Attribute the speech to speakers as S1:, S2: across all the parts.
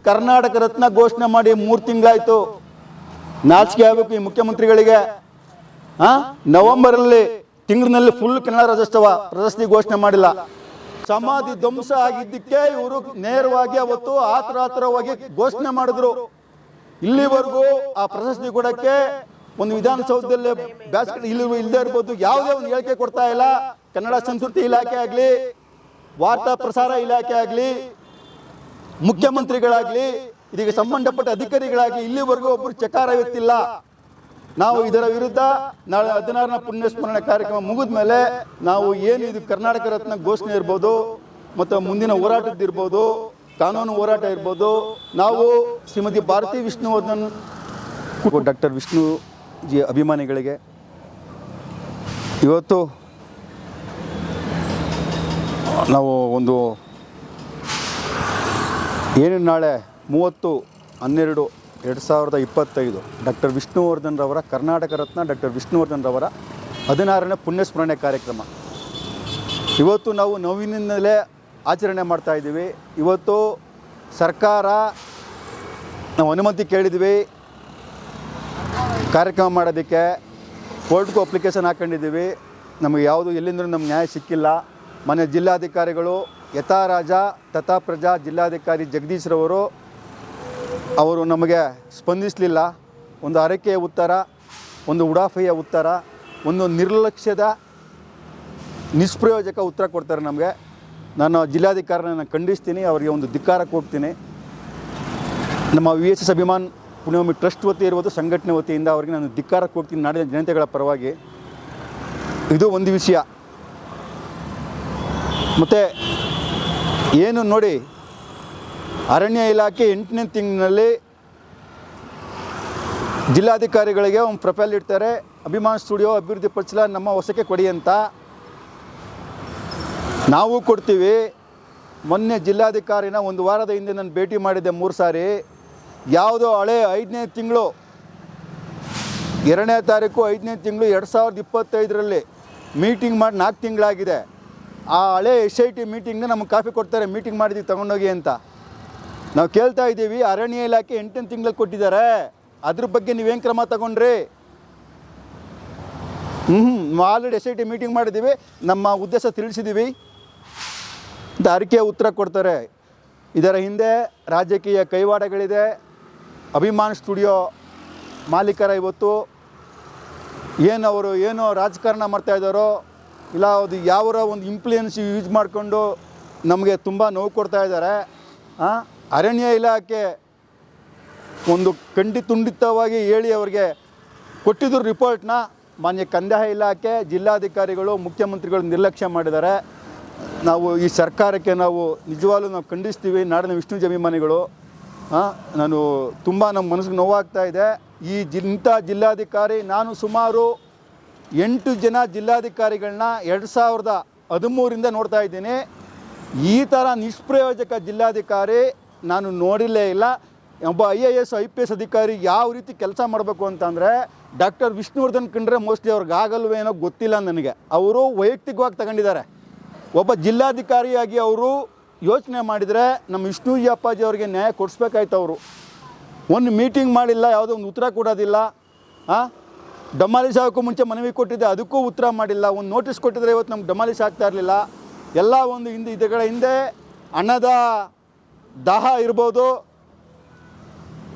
S1: ಕರ್ನಾಟಕ ರತ್ನ ಘೋಷಣೆ ಮಾಡಿ 3 ತಿಂಗಳಾಯ್ತು. ನಾಚಿಕೆ ಆಗಬೇಕು ಈ ಮುಖ್ಯಮಂತ್ರಿಗಳಿಗೆ. ನವೆಂಬರಲ್ಲಿ ತಿಂಗಳಿನಲ್ಲಿ ಫುಲ್ ಕನ್ನಡ ರಾಜ್ಯೋತ್ಸವ ಪ್ರಶಸ್ತಿ ಘೋಷಣೆ ಮಾಡಿಲ್ಲ. ಸಮಾಧಿ ಧ್ವಂಸ ಆಗಿದ್ದಕ್ಕೆ ಇವರು ನೇರವಾಗಿ ಅವತ್ತು ಆತುರವಾಗಿ ಘೋಷಣೆ ಮಾಡಿದ್ರು. ಇಲ್ಲಿವರೆಗೂ ಆ ಪ್ರಶಸ್ತಿ ಕೊಡಕ್ಕೆ ಒಂದು ವಿಧಾನಸೌಧದಲ್ಲಿ ಇಲ್ಲದೆ ಇರ್ಬೋದು, ಯಾವುದೇ ಒಂದು ಹೇಳಿಕೆ ಕೊಡ್ತಾ ಇಲ್ಲ. ಕನ್ನಡ ಸಂಸ್ಕೃತಿ ಇಲಾಖೆ ಆಗಲಿ, ವಾರ್ತಾ ಪ್ರಸಾರ ಇಲಾಖೆ ಆಗಲಿ, ಮುಖ್ಯಮಂತ್ರಿಗಳಾಗಲಿ, ಇದಕ್ಕೆ ಸಂಬಂಧಪಟ್ಟ ಅಧಿಕಾರಿಗಳಾಗಲಿ ಇಲ್ಲಿವರೆಗೂ ಒಬ್ಬರು ಚಕಾರ ಎತ್ತಿಲ್ಲ. ನಾವು ಇದರ ವಿರುದ್ಧ ನಾಳೆ 16ನೇ ಪುಣ್ಯಸ್ಮರಣೆ ಕಾರ್ಯಕ್ರಮ ಮುಗಿದ ಮೇಲೆ ನಾವು ಏನು ಇದು ಕರ್ನಾಟಕ ರತ್ನ ಘೋಷಣೆ ಇರ್ಬೋದು, ಮತ್ತು ಮುಂದಿನ ಹೋರಾಟದ್ದಿರ್ಬೋದು, ಕಾನೂನು ಹೋರಾಟ ಇರ್ಬೋದು, ನಾವು ಶ್ರೀಮತಿ ಭಾರತಿ ವಿಷ್ಣುವರ್ಧನ್ ಡಾಕ್ಟರ್ ವಿಷ್ಣು ಜಿ ಅಭಿಮಾನಿಗಳಿಗೆ ಇವತ್ತು ನಾವು ಒಂದು ಏನು ನಾಳೆ 30/12/2025 ಡಾಕ್ಟರ್ ವಿಷ್ಣುವರ್ಧನ್ ರವರ ಕರ್ನಾಟಕ ರತ್ನ ಡಾಕ್ಟರ್ ವಿಷ್ಣುವರ್ಧನ್ ರವರ 16ನೇ ಪುಣ್ಯಸ್ಮರಣೆ ಕಾರ್ಯಕ್ರಮ ಇವತ್ತು ನಾವು ನೋವಿನಿಂದಲೇ ಆಚರಣೆ ಮಾಡ್ತಾಯಿದ್ದೀವಿ. ಇವತ್ತು ಸರ್ಕಾರ ನಾವು ಅನುಮತಿ ಕೇಳಿದ್ವಿ ಕಾರ್ಯಕ್ರಮ ಮಾಡೋದಕ್ಕೆ, ಕೋರ್ಟ್ಗೂ ಅಪ್ಲಿಕೇಶನ್ ಹಾಕ್ಕೊಂಡಿದ್ದೀವಿ. ನಮಗೆ ಯಾವುದು ಎಲ್ಲಿಂದ ನಮ್ಗೆ ನ್ಯಾಯ ಸಿಕ್ಕಿಲ್ಲ. ಮನೆ ಜಿಲ್ಲಾಧಿಕಾರಿಗಳು ಯಥಾ ರಾಜ ತಥಾ ಪ್ರಜಾ ಜಿಲ್ಲಾಧಿಕಾರಿ ಜಗದೀಶ್ರವರು ಅವರು ನಮಗೆ ಸ್ಪಂದಿಸಲಿಲ್ಲ. ಒಂದು ಅರಕೆಯ ಉತ್ತರ, ಒಂದು ಉಡಾಫೆಯ ಉತ್ತರ, ಒಂದು ನಿರ್ಲಕ್ಷ್ಯದ ನಿಷ್ಪ್ರಯೋಜಕ ಉತ್ತರ ಕೊಡ್ತಾರೆ ನಮಗೆ. ನಾನು ಜಿಲ್ಲಾಧಿಕಾರಿನ ಖಂಡಿಸ್ತೀನಿ, ಅವರಿಗೆ ಒಂದು ಧಿಕ್ಕಾರಕ್ಕೆ ಹೋಗ್ತೀನಿ. ನಮ್ಮ VSS ಅಭಿಮಾನ್ ಪುಣ್ಯಭೂಮಿ ಟ್ರಸ್ಟ್ ವತಿ ಇರ್ಬೋದು, ಸಂಘಟನೆ ವತಿಯಿಂದ ಅವರಿಗೆ ನಾನು ಧಿಕ್ಕಾರಕ್ಕೆ ಹೋಗ್ತೀನಿ ನಾಡಿನ ಜನತೆಗಳ ಪರವಾಗಿ. ಇದು ಒಂದು ವಿಷಯ. ಮತ್ತು ಏನು ನೋಡಿ, ಅರಣ್ಯ ಇಲಾಖೆ 8ನೇ ತಿಂಗಳಿನಲ್ಲಿ ಜಿಲ್ಲಾಧಿಕಾರಿಗಳಿಗೆ ಒಂದು ಪ್ರೊಫೈಲ್ ಇಡ್ತಾರೆ, ಅಭಿಮಾನ್ ಸ್ಟುಡಿಯೋ ಅಭಿವೃದ್ಧಿ ಪಡಿಸಲ ನಮ್ಮ ಹೊಸಕ್ಕೆ ಕೊಡಿ ಅಂತ. ನಾವು ಕೊಡ್ತೀವಿ. ಮೊನ್ನೆ ಜಿಲ್ಲಾಧಿಕಾರಿನ ಒಂದು ವಾರದ ಹಿಂದೆ ನಾನು ಭೇಟಿ ಮಾಡಿದ್ದೆ 3 ಸಾರಿ. ಯಾವುದೋ ಹಳೆ 5ನೇ ತಿಂಗಳು 2ನೇ ತಾರೀಕು 5ನೇ ತಿಂಗಳು 2025ರಲ್ಲಿ ಮೀಟಿಂಗ್ ಮಾಡಿ 4 ತಿಂಗಳಾಗಿದೆ. ಆ ಹಳೆ SIT ಮೀಟಿಂಗ್ನ ನಮಗೆ ಕಾಪಿ ಕೊಡ್ತಾರೆ, ಮೀಟಿಂಗ್ ಮಾಡಿದ್ದೀವಿ ತಗೊಂಡೋಗಿ ಅಂತ. ನಾವು ಕೇಳ್ತಾ ಇದ್ದೀವಿ, ಅರಣ್ಯ ಇಲಾಖೆ 8ನೇ ತಿಂಗಳಲ್ಲಿ ಕೊಟ್ಟಿದ್ದಾರೆ, ಅದ್ರ ಬಗ್ಗೆ ನೀವೇನು ಕ್ರಮ ತಗೊಂಡ್ರಿ? ಆಲ್ರೆಡಿ SIT ಮೀಟಿಂಗ್ ಮಾಡಿದ್ದೀವಿ, ನಮ್ಮ ಉದ್ದೇಶ ತಿಳಿಸಿದ್ದೀವಿ ಅಂತ ಅರಿಕೆಯ ಉತ್ತರ ಕೊಡ್ತಾರೆ. ಇದರ ಹಿಂದೆ ರಾಜಕೀಯ ಕೈವಾಡಗಳಿದೆ. ಅಭಿಮಾನ್ ಸ್ಟುಡಿಯೋ ಮಾಲೀಕರ ಇವತ್ತು ಏನೋ ರಾಜಕಾರಣ ಮಾಡ್ತಾಯಿದ್ದಾರೋ, ಇಲ್ಲ ಅದು ಯಾವರ ಒಂದು ಇನ್ಫ್ಲೂಯೆನ್ಸ್ ಯೂಸ್ ಮಾಡಿಕೊಂಡು ನಮಗೆ ತುಂಬ ನೋವು ಕೊಡ್ತಾ ಇದ್ದಾರೆ. ಅರಣ್ಯ ಇಲಾಖೆ ಒಂದು ಖಂಡಿತವಾಗಿ ಹೇಳಿ ಅವರಿಗೆ ಕೊಟ್ಟಿದ್ದರು ರಿಪೋರ್ಟ್ನ. ಮಾನ್ಯ ಕಂದಾಯ ಇಲಾಖೆ, ಜಿಲ್ಲಾಧಿಕಾರಿಗಳು, ಮುಖ್ಯಮಂತ್ರಿಗಳು ನಿರ್ಲಕ್ಷ್ಯ ಮಾಡಿದ್ದಾರೆ. ನಾವು ಈ ಸರ್ಕಾರಕ್ಕೆ ನಾವು ನಿಜವಾಗ್ಲೂ ನಾವು ಖಂಡಿಸ್ತೀವಿ. ನಾಡಿನ ವಿಷ್ಣು ಅಭಿಮಾನಿಗಳು ನಾನು ತುಂಬ ನಮ್ಮ ಮನಸ್ಸಿಗೆ ನೋವಾಗ್ತಾ ಇದೆ. ಇಂಥ ಜಿಲ್ಲಾಧಿಕಾರಿ ನಾನು ಸುಮಾರು 8 ಜನ ಜಿಲ್ಲಾಧಿಕಾರಿಗಳನ್ನ 2013ರಿಂದ ನೋಡ್ತಾ ಇದ್ದೀನಿ. ಈ ಥರ ನಿಷ್ಪ್ರಯೋಜಕ ಜಿಲ್ಲಾಧಿಕಾರಿ ನಾನು ನೋಡಿರಲೇ ಇಲ್ಲ. ಒಬ್ಬ IAS IPS ಅಧಿಕಾರಿ ಯಾವ ರೀತಿ ಕೆಲಸ ಮಾಡಬೇಕು ಅಂತಂದರೆ ಡಾಕ್ಟರ್ ವಿಷ್ಣುವರ್ಧನ್ ಕಂಡ್ರೆ ಮೋಸ್ಟ್ಲಿ ಅವ್ರಿಗೆ ಆಗಲ್ವೇನೋ ಗೊತ್ತಿಲ್ಲ ನನಗೆ. ಅವರು ವೈಯಕ್ತಿಕವಾಗಿ ತಗೊಂಡಿದ್ದಾರೆ. ಒಬ್ಬ ಜಿಲ್ಲಾಧಿಕಾರಿಯಾಗಿ ಅವರು ಯೋಚನೆ ಮಾಡಿದರೆ ನಮ್ಮ ವಿಷ್ಣುಜಿ ಅಪ್ಪಾಜಿ ಅವರಿಗೆ ನ್ಯಾಯ ಕೊಡಿಸ್ಬೇಕಾಯ್ತು. ಅವರು ಒಂದು ಮೀಟಿಂಗ್ ಮಾಡಿಲ್ಲ, ಯಾವುದೋ ಒಂದು ಉತ್ತರ ಕೊಡೋದಿಲ್ಲ. ಡಮಾಲಿಸ್ ಆಗೋಕ್ಕೂ ಮುಂಚೆ ಮನವಿ ಕೊಟ್ಟಿದ್ದೆ, ಅದಕ್ಕೂ ಉತ್ತರ ಮಾಡಿಲ್ಲ. ಒಂದು ನೋಟಿಸ್ ಕೊಟ್ಟಿದ್ರೆ ಇವತ್ತು ನಮ್ಗೆ ಡಮಾಲಿಸ್ ಆಗ್ತಾ ಇರಲಿಲ್ಲ. ಎಲ್ಲ ಒಂದು ಇದರ ಹಿಂದೆ ಹಣದ ದಾಹ ಇರ್ಬೋದು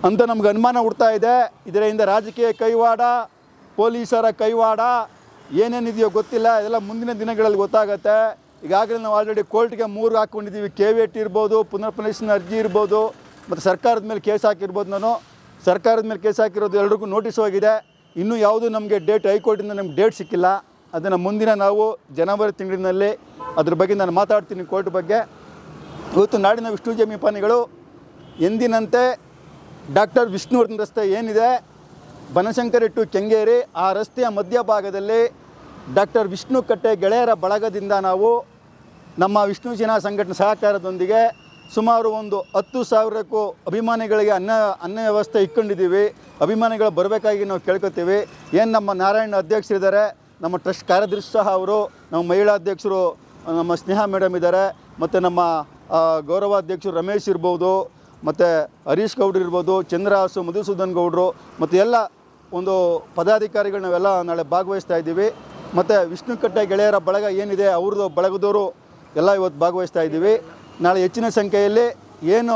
S1: ಅಂತ ನಮ್ಗೆ ಅನುಮಾನ ಹುಡ್ತಾ ಇದೆ. ಇದರ ಹಿಂದೆ ರಾಜಕೀಯ ಕೈವಾಡ, ಪೊಲೀಸರ ಕೈವಾಡ ಏನೇನಿದೆಯೋ ಗೊತ್ತಿಲ್ಲ. ಇದೆಲ್ಲ ಮುಂದಿನ ದಿನಗಳಲ್ಲಿ ಗೊತ್ತಾಗುತ್ತೆ. ಈಗಾಗಲೇ ನಾವು ಆಲ್ರೆಡಿ ಕೋರ್ಟ್ಗೆ 3 ಹಾಕ್ಕೊಂಡಿದ್ದೀವಿ. KVT ಇರ್ಬೋದು, ಪುನರ್ ಪರಿಶೀಲನೆ ಅರ್ಜಿ ಇರ್ಬೋದು, ಮತ್ತು ಸರ್ಕಾರದ ಮೇಲೆ ಕೇಸ್ ಹಾಕಿರ್ಬೋದು. ನಾನು ಸರ್ಕಾರದ ಮೇಲೆ ಕೇಸ್ ಹಾಕಿರೋದು ಎಲ್ರಿಗೂ ನೋಟಿಸ್ ಹೋಗಿದೆ. ಇನ್ನೂ ಯಾವುದು ನಮಗೆ ಡೇಟ್ ಹೈಕೋರ್ಟಿಂದ ನಮ್ಗೆ ಡೇಟ್ ಸಿಕ್ಕಿಲ್ಲ. ಅದನ್ನು ಮುಂದಿನ ನಾವು ಜನವರಿ ತಿಂಗಳಿನಲ್ಲಿ ಅದ್ರ ಬಗ್ಗೆ ನಾನು ಮಾತಾಡ್ತೀನಿ, ಕೋರ್ಟ್ ಬಗ್ಗೆ. ಇವತ್ತು ನಾಡಿನ ವಿಷ್ಣು ಅಭಿಮಾನಿಗಳು ಎಂದಿನಂತೆ ಡಾಕ್ಟರ್ ವಿಷ್ಣುವರ್ಧನ್ ರಸ್ತೆ ಏನಿದೆ, ಬನಶಂಕರಿ ಟು ಕೆಂಗೇರಿ, ಆ ರಸ್ತೆಯ ಮಧ್ಯಭಾಗದಲ್ಲಿ ಡಾಕ್ಟರ್ ವಿಷ್ಣು ಕಟ್ಟೆ ಗೆಳೆಯರ ಬಳಗದಿಂದ ನಾವು ನಮ್ಮ ವಿಷ್ಣು ಸೇನಾ ಸಂಘಟನೆ ಸಹಕಾರದೊಂದಿಗೆ ಸುಮಾರು ಒಂದು 10,000ಕ್ಕೂ ಅಭಿಮಾನಿಗಳಿಗೆ ಅನ್ನ ವ್ಯವಸ್ಥೆ ಇಟ್ಕೊಂಡಿದ್ದೀವಿ. ಅಭಿಮಾನಿಗಳು ಬರಬೇಕಾಗಿ ನಾವು ಕೇಳ್ಕೊತೀವಿ. ಏನು ನಮ್ಮ ನಾರಾಯಣ ಅಧ್ಯಕ್ಷರಿದ್ದಾರೆ, ನಮ್ಮ ಟ್ರಸ್ಟ್ ಕಾರ್ಯದರ್ಶಿ ಸಹ ಅವರು, ನಮ್ಮ ಮಹಿಳಾ ಅಧ್ಯಕ್ಷರು ನಮ್ಮ ಸ್ನೇಹ ಮೇಡಮ್ ಇದ್ದಾರೆ, ಮತ್ತು ನಮ್ಮ ಗೌರವಾಧ್ಯಕ್ಷರು ರಮೇಶ್ ಇರ್ಬೋದು, ಮತ್ತು ಹರೀಶ್ ಗೌಡ್ರು ಇರ್ಬೋದು, ಚಂದ್ರಹಾಸು, ಮಧುಸೂದನ್ ಗೌಡರು ಮತ್ತು ಎಲ್ಲ ಒಂದು ಪದಾಧಿಕಾರಿಗಳು ನಾವೆಲ್ಲ ನಾಳೆ ಭಾಗವಹಿಸ್ತಾ ಇದ್ದೀವಿ. ಮತ್ತು ವಿಷ್ಣುಕಟ್ಟೆ ಗೆಳೆಯರ ಬಳಗ ಏನಿದೆ ಅವ್ರದ್ದು ಬಳಗದವರು ಎಲ್ಲ ಇವತ್ತು ಭಾಗವಹಿಸ್ತಾ ಇದ್ದೀವಿ. ನಾಳೆ ಹೆಚ್ಚಿನ ಸಂಖ್ಯೆಯಲ್ಲಿ ಏನು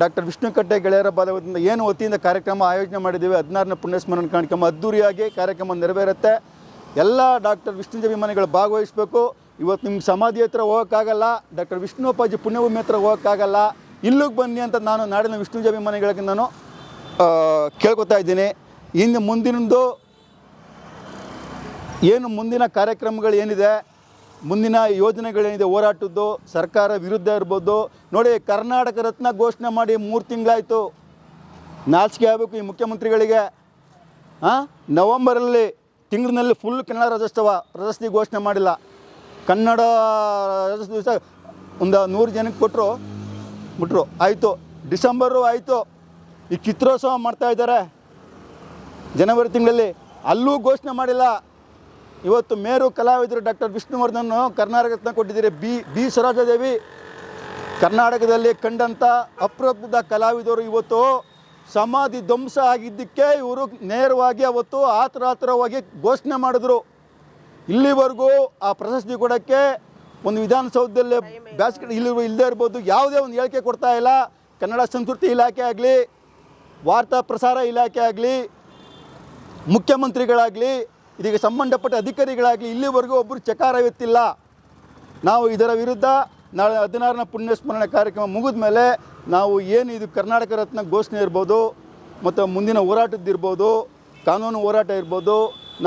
S1: ಡಾಕ್ಟರ್ ವಿಷ್ಣುಕಟ್ಟೆ ಗೆಳೆಯರ ಬಳಗದಿಂದ ಏನು ವತಿಯಿಂದ ಕಾರ್ಯಕ್ರಮ ಆಯೋಜನೆ ಮಾಡಿದ್ದೀವಿ, 16ನೇ ಪುಣ್ಯಸ್ಮರಣೆ ಕಾರ್ಯಕ್ರಮ ಅದ್ದೂರಿಯಾಗಿ ಕಾರ್ಯಕ್ರಮ ನೆರವೇರುತ್ತೆ. ಎಲ್ಲ ಡಾಕ್ಟರ್ ವಿಷ್ಣುಜಿ ಅಭಿಮಾನಿಗಳು ಭಾಗವಹಿಸಬೇಕು. ಇವತ್ತು ನಿಮ್ಗೆ ಸಮಾಧಿ ಹತ್ರ ಹೋಗೋಕ್ಕಾಗಲ್ಲ, ಡಾಕ್ಟರ್ ವಿಷ್ಣು ಅಪ್ಪಾಜಿ ಪುಣ್ಯಭೂಮಿ ಹತ್ರ ಹೋಗೋಕ್ಕಾಗಲ್ಲ, ಇಲ್ಲಿಗೆ ಬನ್ನಿ ಅಂತ ನಾನು ನಾಡಿನ ವಿಷ್ಣುಜಿ ಅಭಿಮಾನಿಗಳಿಗೆ ನಾನು ಕೇಳ್ಕೊತಾ ಇದ್ದೀನಿ. ಇನ್ನು ಮುಂದಿನದು ಏನು ಮುಂದಿನ ಕಾರ್ಯಕ್ರಮಗಳು ಏನಿದೆ, ಮುಂದಿನ ಯೋಜನೆಗಳೇನಿದೆ ಹೋರಾಟದ್ದು, ಸರ್ಕಾರ ವಿರುದ್ಧ ಇರ್ಬೋದು. ನೋಡಿ, ಕರ್ನಾಟಕ ರತ್ನ ಘೋಷಣೆ ಮಾಡಿ 3 ತಿಂಗಳಾಯಿತು. ನಾಚಿಕೆ ಆಗಬೇಕು ಈ ಮುಖ್ಯಮಂತ್ರಿಗಳಿಗೆ. ನವಂಬರಲ್ಲಿ ತಿಂಗಳಿನಲ್ಲಿ ಫುಲ್ ಕನ್ನಡ ರಾಜ್ಯೋತ್ಸವ ಪ್ರಶಸ್ತಿ ಘೋಷಣೆ ಮಾಡಿಲ್ಲ. ಕನ್ನಡ ರಾಜ್ಯೋತ್ಸವ ದಿವಸ ಒಂದು 100 ಜನಕ್ಕೆ ಬಿಟ್ರು ಆಯಿತು. ಡಿಸೆಂಬರು ಆಯಿತು. ಈ ಚಿತ್ರೋತ್ಸವ ಮಾಡ್ತಾಯಿದ್ದಾರೆ ಜನವರಿ ತಿಂಗಳಲ್ಲಿ, ಅಲ್ಲೂ ಘೋಷಣೆ ಮಾಡಿಲ್ಲ. ಇವತ್ತು ಮೇರು ಕಲಾವಿದರು ಡಾಕ್ಟರ್ ವಿಷ್ಣುವರ್ಧನ್ ಕರ್ನಾಟಕ ರತ್ನ ಕೊಟ್ಟಿದ್ದೀರಿ. ಬಿ ಸರೋಜಾದೇವಿ ಕರ್ನಾಟಕದಲ್ಲಿ ಕಂಡಂಥ ಅಪರೂಪದ ಕಲಾವಿದರು ಇವತ್ತು ಸಮಾಧಿ ಧ್ವಂಸ ಆಗಿದ್ದಕ್ಕೆ ಇವರು ನೇರವಾಗಿ ಅವತ್ತು ಆತುರವಾಗಿ ಘೋಷಣೆ ಮಾಡಿದ್ರು. ಇಲ್ಲಿವರೆಗೂ ಆ ಪ್ರಶಸ್ತಿ ಕೊಡೋಕ್ಕೆ ಒಂದು ವಿಧಾನಸೌಧದಲ್ಲಿ ಬ್ಯಾಸ್ಕೆಟ್ ಇಲ್ಲದೇ ಇರ್ಬೋದು, ಯಾವುದೇ ಒಂದು ಹೇಳಿಕೆ ಕೊಡ್ತಾ ಇಲ್ಲ. ಕನ್ನಡ ಸಂಸ್ಕೃತಿ ಇಲಾಖೆ ಆಗಲಿ, ವಾರ್ತಾ ಪ್ರಸಾರ ಇಲಾಖೆ ಆಗಲಿ, ಮುಖ್ಯಮಂತ್ರಿಗಳಾಗಲಿ, ಇದಕ್ಕೆ ಸಂಬಂಧಪಟ್ಟ ಅಧಿಕಾರಿಗಳಾಗಲಿ ಇಲ್ಲಿವರೆಗೂ ಒಬ್ಬರು ಚಕಾರ ಎತ್ತಿಲ್ಲ. ನಾವು ಇದರ ವಿರುದ್ಧ ನಾಳೆ 16ನೇ ಪುಣ್ಯಸ್ಮರಣೆ ಕಾರ್ಯಕ್ರಮ ಮುಗಿದ ಮೇಲೆ ನಾವು ಏನು ಇದು ಕರ್ನಾಟಕ ರತ್ನ ಘೋಷಣೆ ಇರ್ಬೋದು, ಮತ್ತು ಮುಂದಿನ ಹೋರಾಟದ್ದಿರ್ಬೋದು, ಕಾನೂನು ಹೋರಾಟ ಇರ್ಬೋದು,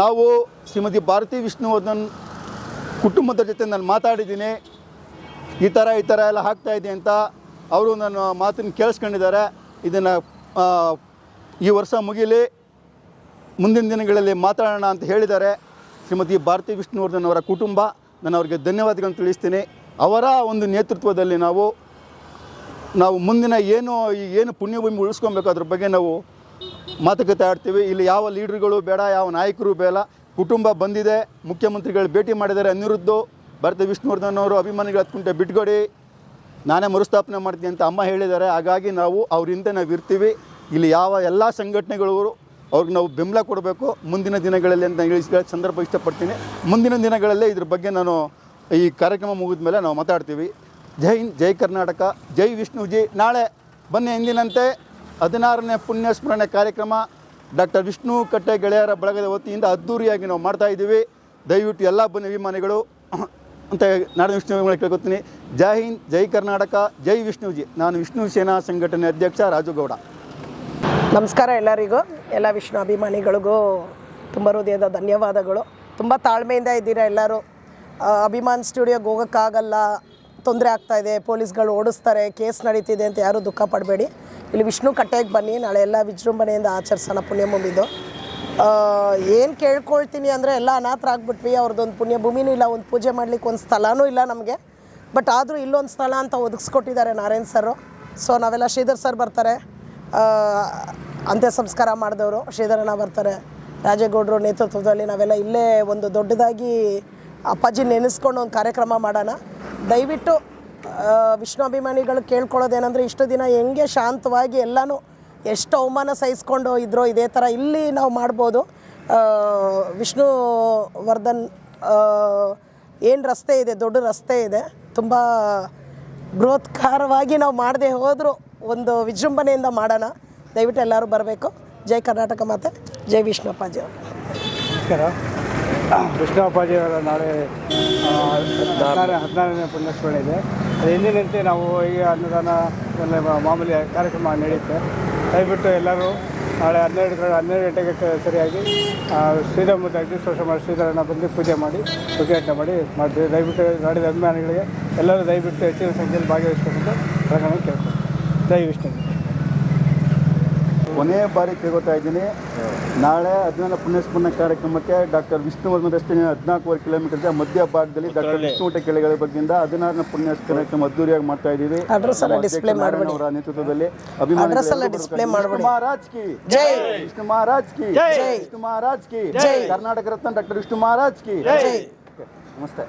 S1: ನಾವು ಶ್ರೀಮತಿ ಭಾರತಿ ವಿಷ್ಣುವರ್ಧನ್ ಕುಟುಂಬದ ಜೊತೆ ನಾನು ಮಾತಾಡಿದ್ದೀನಿ. ಈ ಥರ ಎಲ್ಲ ಆಗ್ತಾಯಿದೆ ಅಂತ ಅವರು ನನ್ನ ಮಾತನ್ನು ಕೇಳಿಸ್ಕೊಂಡಿದ್ದಾರೆ. ಇದನ್ನು ಈ ವರ್ಷ ಮುಗಿಲಿ, ಮುಂದಿನ ದಿನಗಳಲ್ಲಿ ಮಾತಾಡೋಣ ಅಂತ ಹೇಳಿದ್ದಾರೆ ಶ್ರೀಮತಿ ಭಾರತಿ ವಿಷ್ಣುವರ್ಧನ್ ಅವರ ಕುಟುಂಬ. ನಾನು ಅವರಿಗೆ ಧನ್ಯವಾದಗಳನ್ನು ತಿಳಿಸ್ತೀನಿ. ಅವರ ಒಂದು ನೇತೃತ್ವದಲ್ಲಿ ನಾವು ಮುಂದಿನ ಏನು ಪುಣ್ಯಭೂಮಿ ಉಳಿಸ್ಕೊಬೇಕು ಅದ್ರ ಬಗ್ಗೆ ನಾವು ಮಾತುಕತೆ ಆಡ್ತೀವಿ. ಇಲ್ಲಿ ಯಾವ ಲೀಡ್ರುಗಳು ಬೇಡ, ಯಾವ ನಾಯಕರು ಬೇಡ. ಕುಟುಂಬ ಬಂದಿದೆ, ಮುಖ್ಯಮಂತ್ರಿಗಳು ಭೇಟಿ ಮಾಡಿದ್ದಾರೆ. ಅನಿರುದ್ಧು ಭಾರತಿ ವಿಷ್ಣುವರ್ಧನ್ ಅವರು ಅಭಿಮಾನಿಗಳು 10 ಕುಂಟೆ ಬಿಟ್ಕೊಡಿ, ನಾನೇ ಮರುಸ್ಥಾಪನೆ ಮಾಡ್ತೀನಿ ಅಂತ ಅಮ್ಮ ಹೇಳಿದ್ದಾರೆ. ಹಾಗಾಗಿ ನಾವು ಅವರಿಂದ ನಾವು ಇರ್ತೀವಿ. ಇಲ್ಲಿ ಎಲ್ಲ ಸಂಘಟನೆಗಳು ಅವ್ರಿಗೆ ನಾವು ಬೆಂಬಲ ಕೊಡಬೇಕು ಮುಂದಿನ ದಿನಗಳಲ್ಲಿ ಅಂತ ಹೇಳಿ ಸಂದರ್ಭ ಇಷ್ಟಪಡ್ತೀನಿ. ಮುಂದಿನ ದಿನಗಳಲ್ಲೇ ಇದ್ರ ಬಗ್ಗೆ ನಾನು ಈ ಕಾರ್ಯಕ್ರಮ ಮುಗಿದ ಮೇಲೆ ನಾವು ಮಾತಾಡ್ತೀವಿ. ಜೈ ಹಿಂದ್, ಜೈ ಕರ್ನಾಟಕ, ಜೈ ವಿಷ್ಣುಜಿ. ನಾಳೆ ಬನ್ನಿ, ಎಂದಿನಂತೆ 16ನೇ ಪುಣ್ಯಸ್ಮರಣೆ ಕಾರ್ಯಕ್ರಮ ಡಾಕ್ಟರ್ ವಿಷ್ಣು ಕಟ್ಟೆ ಗೆಳೆಯರ ಬಳಗದ ವತಿಯಿಂದ ಅದ್ದೂರಿಯಾಗಿ ನಾವು ಮಾಡ್ತಾಯಿದ್ದೀವಿ. ದಯವಿಟ್ಟು ಎಲ್ಲ ಬನ್ನಿ ಅಭಿಮಾನಿಗಳು ಅಂತ ನಾಡಿನ ವಿಷ್ಣು ಅಭಿಮಾನಿಗಳು ಕೇಳ್ಕೊತೀನಿ. ಜೈ ಹಿಂದ್, ಜೈ ಕರ್ನಾಟಕ, ಜೈ ವಿಷ್ಣುಜಿ. ನಾನು ವಿಷ್ಣು ಸೇನಾ ಸಂಘಟನೆ ಅಧ್ಯಕ್ಷ ರಾಜುಗೌಡ.
S2: ನಮಸ್ಕಾರ ಎಲ್ಲರಿಗೂ, ಎಲ್ಲ ವಿಷ್ಣು ಅಭಿಮಾನಿಗಳಿಗೂ ತುಂಬ ಹೃದಯದ ಧನ್ಯವಾದಗಳು. ತುಂಬ ತಾಳ್ಮೆಯಿಂದ ಇದ್ದೀರಾ ಎಲ್ಲರೂ. ಅಭಿಮಾನ್ ಸ್ಟುಡಿಯೋಗೆ ಹೋಗೋಕ್ಕಾಗಲ್ಲ, ತೊಂದರೆ ಆಗ್ತಾಯಿದೆ, ಪೊಲೀಸ್ಗಳು ಓಡಿಸ್ತಾರೆ, ಕೇಸ್ ನಡೀತಿದೆ ಅಂತ ಯಾರೂ ದುಃಖ ಪಡಬೇಡಿ. ಇಲ್ಲಿ ವಿಷ್ಣು ಕಟ್ಟೆಗೆ ಬನ್ನಿ, ನಾಳೆ ಎಲ್ಲ ವಿಜೃಂಭಣೆಯಿಂದ ಆಚರಿಸೋಣ ಪುಣ್ಯಭೂಮಿದು. ಏನು ಕೇಳ್ಕೊಳ್ತೀನಿ ಅಂದರೆ, ಎಲ್ಲ ಅನಾಥರಾಗ್ಬಿಟ್ವಿ, ಅವ್ರದ್ದೊಂದು ಪುಣ್ಯಭೂಮಿನೂ ಇಲ್ಲ, ಒಂದು ಪೂಜೆ ಮಾಡಲಿಕ್ಕೆ ಒಂದು ಸ್ಥಳನೂ ಇಲ್ಲ ನಮಗೆ. ಬಟ್ ಆದರೂ ಇಲ್ಲೊಂದು ಸ್ಥಳ ಅಂತ ಒದಗಿಸ್ಕೊಟ್ಟಿದ್ದಾರೆ ನಾರಾಯಣ್ ಸರು. ಸೊ ನಾವೆಲ್ಲ ಶ್ರೀಧರ್ ಸರ್ ಬರ್ತಾರೆ, ಅಂತ್ಯ ಸಂಸ್ಕಾರ ಮಾಡಿದವರು ಶ್ರೀಧರಣ್ಣ ಬರ್ತಾರೆ, ರಾಜೇಗೌಡರು ನೇತೃತ್ವದಲ್ಲಿ ನಾವೆಲ್ಲ ಇಲ್ಲೇ ಒಂದು ದೊಡ್ಡದಾಗಿ ಅಪ್ಪಾಜಿ ನೆನೆಸ್ಕೊಂಡು ಒಂದು ಕಾರ್ಯಕ್ರಮ ಮಾಡೋಣ. ದಯವಿಟ್ಟು ವಿಷ್ಣು ಅಭಿಮಾನಿಗಳು ಕೇಳ್ಕೊಳ್ಳೋದೇನೆಂದರೆ, ಇಷ್ಟು ದಿನ ಹೆಂಗೆ ಶಾಂತವಾಗಿ ಎಲ್ಲನೂ ಎಷ್ಟು ಅವಮಾನ ಸಹಿಸ್ಕೊಂಡು ಇದ್ರೋ ಇದೇ ಥರ ಇಲ್ಲಿ ನಾವು ಮಾಡ್ಬೋದು. ವಿಷ್ಣುವರ್ಧನ್ ಏನು ರಸ್ತೆ ಇದೆ, ದೊಡ್ಡ ರಸ್ತೆ ಇದೆ, ತುಂಬ ಬೃಹತ್ಕಾರವಾಗಿ ನಾವು ಮಾಡದೆ ಹೋದರೂ ಒಂದು ವಿಜೃಂಭಣೆಯಿಂದ ಮಾಡೋಣ. ದಯವಿಟ್ಟು ಎಲ್ಲರೂ ಬರಬೇಕು. ಜೈ ಕರ್ನಾಟಕ ಮಾತೆ, ಜೈ ವಿಷ್ಣು ಅಪ್ಪಾಜಿ ಅವರು.
S3: ನಮಸ್ಕಾರ. ವಿಷ್ಣು ಅಪ್ಪಾಜಿಯವರ ನಾಳೆ 16ನೇ ಪುಣ್ಯಸ್ಮರಣೆ ಇದೆ. ಅದು ಎಂದಿನಂತೆ ನಾವು ಈಗ ಅನ್ನದಾನ ಎಲ್ಲ ಮಾಮೂಲಿ ಕಾರ್ಯಕ್ರಮ ನಡೆಯುತ್ತೆ. ದಯವಿಟ್ಟು ಎಲ್ಲರೂ ನಾಳೆ 12 ಗಂಟೆಗೆ ಸರಿಯಾಗಿ ಶ್ರೀರಾಮ ಶ್ರೀಧರಣ್ಣ ಬಂದು ಪೂಜೆ ಮಾಡಿ ಉದ್ಘಾಟನೆ ಮಾಡ್ತೀವಿ. ದಯವಿಟ್ಟು ನಾಡಿದ ಅಭಿಮಾನಿಗಳಿಗೆ ಎಲ್ಲರೂ ದಯವಿಟ್ಟು ಹೆಚ್ಚಿನ ಸಂಖ್ಯೆಯಲ್ಲಿ ಭಾಗವಹಿಸಬೇಕಂತ ಪ್ರಕರಣ ಕೇಳ್ಕೊಂಡು ಜೈ ವಿಷ್ಣು.
S1: ಕೊನೆಯ ಬಾರಿ ಕೇಳ್ಕೊತಾ ಇದ್ದೀನಿ. ನಾಳೆ 16ನೇ ಪುಣ್ಯಸ್ಮರಣೆ ಕಾರ್ಯಕ್ರಮಕ್ಕೆ ಡಾಕ್ಟರ್ ವಿಷ್ಣುವರ್ಧನ್ ರಸ್ತೆಯ 14 ಕಿಲೋಮೀಟರ್ ಮಧ್ಯ ಭಾಗದಲ್ಲಿ ಡಾಕ್ಟರ್ ವಿಷ್ಣುಕಟ್ಟೆ ಗೆಳೆಯರ ಬಗ್ಗೆಯಿಂದ 16ನೇ ಪುಣ್ಯಸ್ಮರಣೆ ಕಾರ್ಯಕ್ರಮ ಅದ್ದೂರಿಯಾಗಿ ಮಾಡ್ತಾ ಇದ್ದೀವಿ. ಅವರ ನೇತೃತ್ವದಲ್ಲಿ ವಿಷ್ಣು ಮಹಾರಾಜ್ ಕಿ ಜೈ, ವಿಷ್ಣು ಮಹಾರಾಜ್ ಕಿ ಜೈ, ವಿಷ್ಣು ಮಹಾರಾಜ್ ಕಿ ಜೈ, ಕರ್ನಾಟಕ ರತ್ನ ಡಾಕ್ಟರ್ ವಿಷ್ಣು ಮಹಾರಾಜ್ ಕಿ ಜೈ. ನಮಸ್ತೆ.